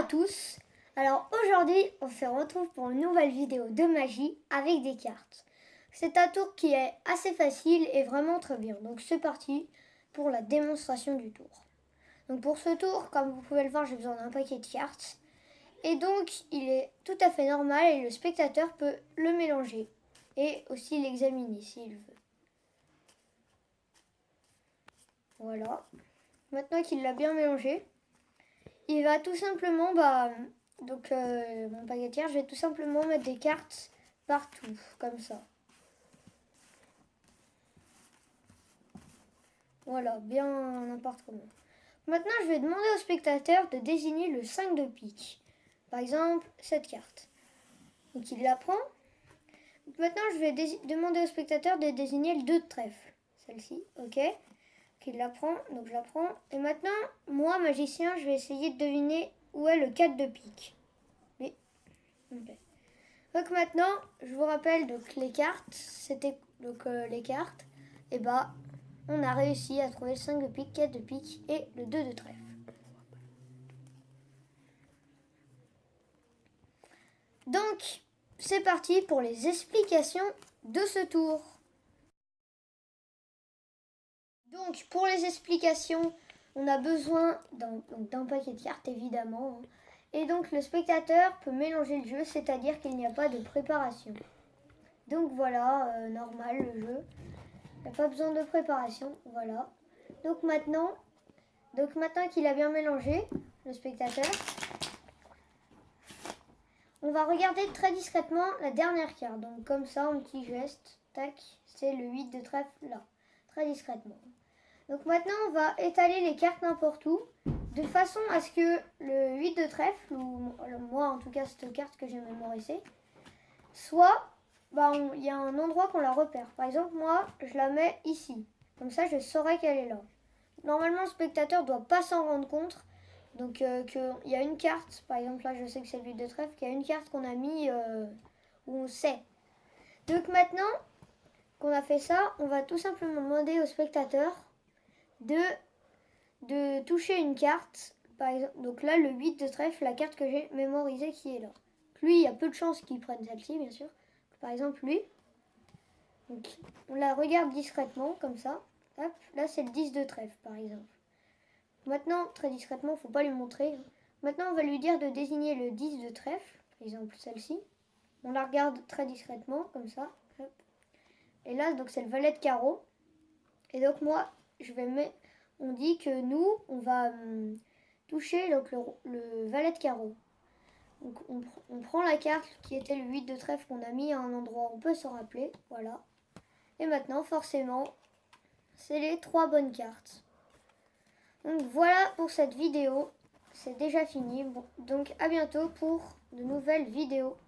à tous. Alors aujourd'hui, on se retrouve pour une nouvelle vidéo de magie avec des cartes. C'est un tour qui est assez facile et vraiment très bien. Donc c'est parti pour la démonstration du tour. Donc pour ce tour, comme vous pouvez le voir, j'ai besoin d'un paquet de cartes. Et donc il est tout à fait normal et le spectateur peut le mélanger et aussi l'examiner s'il veut. Voilà. Maintenant qu'il l'a bien mélangé, il va tout simplement, mon paquet de cartes, je vais tout simplement mettre des cartes partout, comme ça. Voilà, bien n'importe comment. Maintenant, je vais demander au spectateur de désigner le 5 de pique. Par exemple, cette carte. Donc il la prend. Donc, maintenant, je vais demander au spectateur de désigner le 2 de trèfle. Celle-ci, ok. Il la prend, donc je la prends. Et maintenant, moi, magicien, je vais essayer de deviner où est le 4 de pique. Oui, ok. Donc maintenant, je vous rappelle donc les cartes, c'était donc les cartes, et on a réussi à trouver le 5 de pique, 4 de pique et le 2 de trèfle. Donc, c'est parti pour les explications de ce tour. Donc, pour les explications, on a besoin d'un paquet de cartes, évidemment. Et donc, le spectateur peut mélanger le jeu, c'est-à-dire qu'il n'y a pas de préparation. Donc voilà, normal le jeu. Il n'y a pas besoin de préparation, voilà. Donc maintenant qu'il a bien mélangé, le spectateur, on va regarder très discrètement la dernière carte. Donc comme ça, un petit geste, tac, c'est le 8 de trèfle là, très discrètement. Donc maintenant, on va étaler les cartes n'importe où, de façon à ce que le 8 de trèfle, ou moi en tout cas cette carte que j'ai mémorisée, soit, il y a un endroit qu'on la repère. Par exemple, moi, je la mets ici. Comme ça, je saurais qu'elle est là. Normalement, le spectateur ne doit pas s'en rendre compte. Donc, qu'il y a une carte, par exemple, là, je sais que c'est le 8 de trèfle, qu'il y a une carte qu'on a mis où on sait. Donc, maintenant qu'on a fait ça, on va tout simplement demander au spectateur de toucher une carte. Par exemple, donc là, le 8 de trèfle, la carte que j'ai mémorisée qui est là. Lui, il y a peu de chances qu'il prenne celle-ci, bien sûr. Par exemple, lui. Donc, on la regarde discrètement, comme ça. Hop, là, c'est le 10 de trèfle, par exemple. Maintenant, très discrètement, il ne faut pas lui montrer. Maintenant, on va lui dire de désigner le 10 de trèfle, par exemple celle-ci. On la regarde très discrètement, comme ça. Hop. Et là, donc c'est le valet de carreau. Et donc moi, on dit que nous, on va toucher donc, le valet de carreau. Donc on prend la carte qui était le 8 de trèfle qu'on a mis à un endroit où on peut s'en rappeler. Voilà. Et maintenant, forcément, c'est les 3 bonnes cartes. Donc voilà pour cette vidéo, c'est déjà fini. Donc à bientôt pour de nouvelles vidéos.